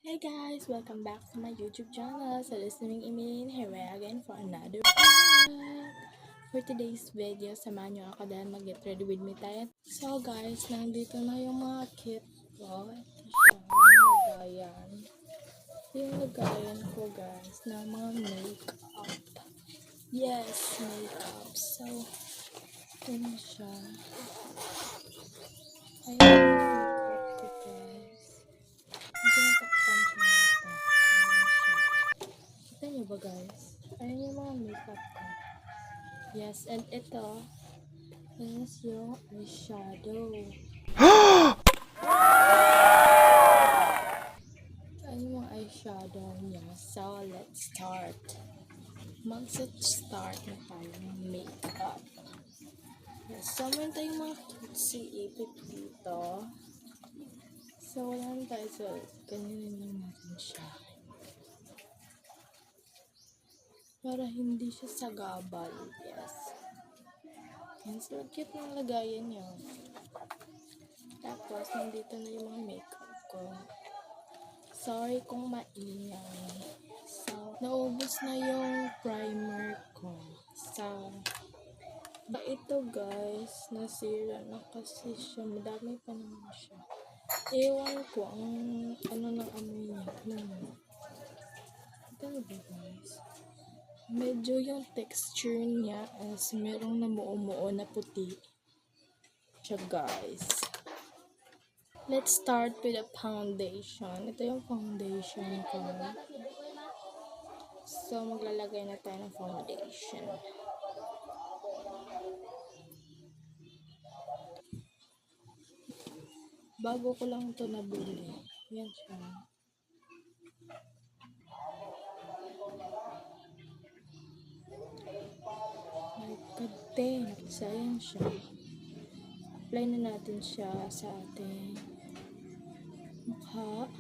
Hey guys, welcome back to my YouTube channel. So listening Imin, here we are again for another vlog. For today's video, samahan nyo ako dahil mag-get ready with me tayo. So guys, nandito na yung mga kit ko. Ito siya, yung lagayan. Yung lagayan ko guys, na mga makeup. Yes, makeup. So, ito na siya. Ayan yung makeup ko guys. Medyo natakpan siya nito. Ayan siya. Kita niyo ba guys? Ayan yung mga makeup ko. Yes, and ito is yung eyeshadow. Ayan yung eyeshadow niya. So, let's start. Mag-start na tayo ng makeup. Yes, so meron tayong mga cutesy ipit dito. So, wala na tayo. So, ganyan lang natin siya. Para hindi siya sagabal. Yes. Yan, so cute ng lagayan niya. Tapos, nandito na yung mga makeup ko. Sorry kung maingay. So, naubos na yung primer ko. So, ito guys, nasira na kasi siya. Madami pa naman siya. Ewan ko ang ano ng amoy niya. Ito na ba guys? Medyo yung texture niya as merong namuo-muo na puti siya guys. Let's start with the foundation. Ito yung foundation ko. So, maglalagay na tayo ng foundation. Bago ko lang ito nabili. Yan siya. My God, damn. So, ayan siya. Apply na natin siya sa ating mukha.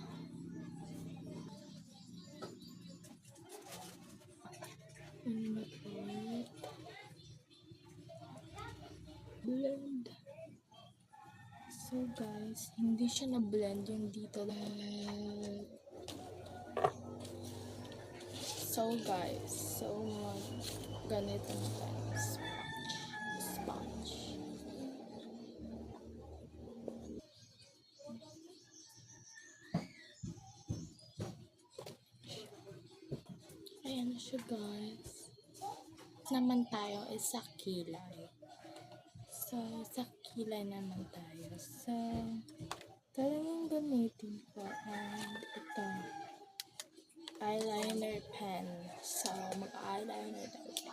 Blend. So guys, hindi siya na-blend yung dito. So guys, ganito na tayo. Sponge. Ayan na siya guys. Naman tayo is sa kilay. So, sa kilay naman tayo. So, talagang gamitin ko and ito. Eyeliner pen. So, mag-eyeliner tayo.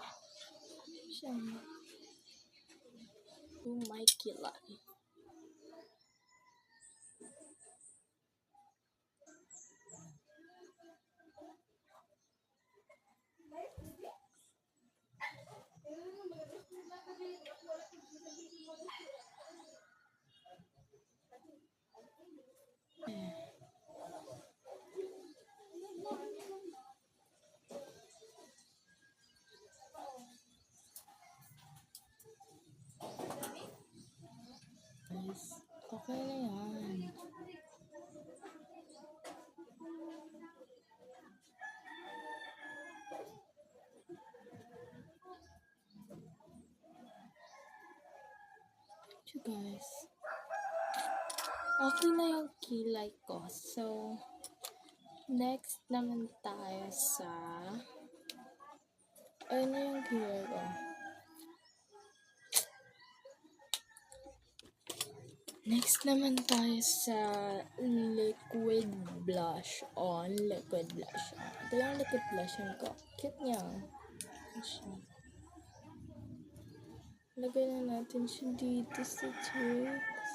Siya. Oh my kilay. Guys, okay na yan. So guys, okay na yung kilay ko. So, next naman tayo sa ayun na yung kilay ko. Next naman tayo sa liquid blush on. Liquid blush on. Ito yung liquid blush on ko. Cute niya. Lagay na natin siya dito sa cheeks.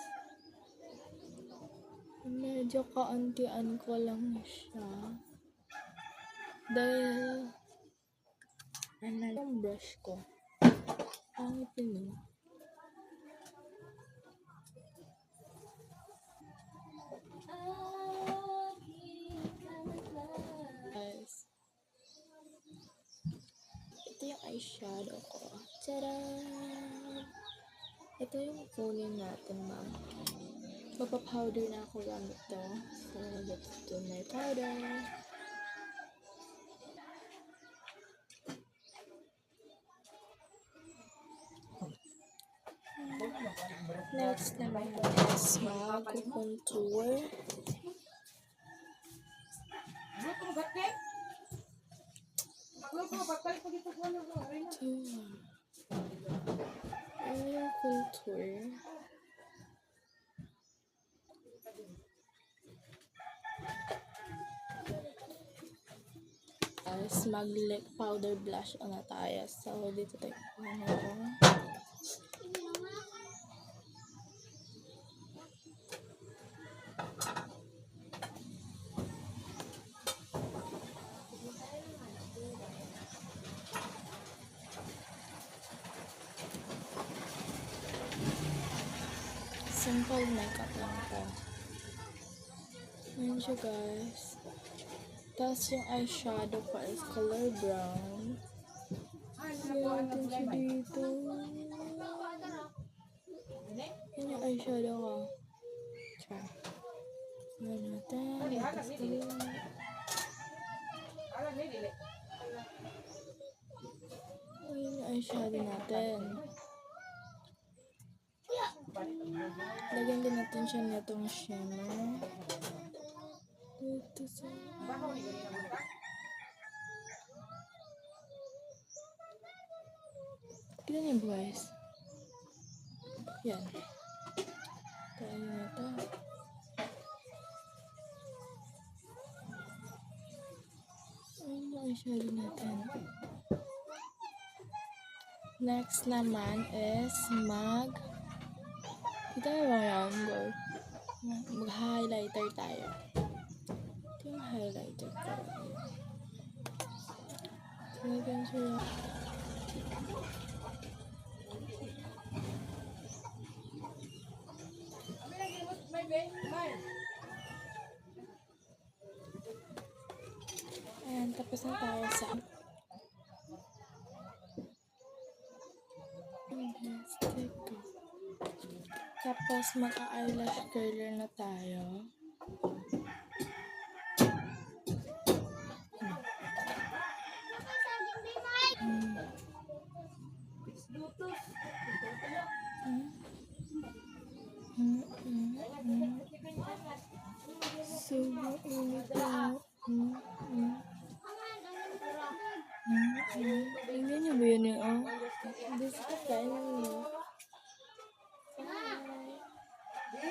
Medyo kauntian ko lang siya. Dahil ano yung brush ko. Ang ipin. Guys. Ito yung eyeshadow ko. Tada! Ito yung kunin natin, ma'am. Magpa-powder na ako gamit to. So, let's do my powder. Next naman is mag-contour. Contour. Tapos mag-lip powder blush na tayo. So, dito tayo simple makeup lang to. Ayan siya guys. Tapos yung eyeshadow ko is color brown. Ayan natin siya dito. Yan yung eyeshadow ko. Try. Ayan natin. Ayan yung eyeshadow natin. Lagyan din natin siya nitong shimmer. Dito sa... Tignan niyo guys. Yan. Tayo na ito. Ayun yung eyeshadow natin. Next naman is Kita mo yan, girl. Mag-highlighter tayo. Ito yung highlighter ko. Talagang siya. Ayan, tapos na tayo sa stick. Tapos mag-eyelash curler na tayo. So,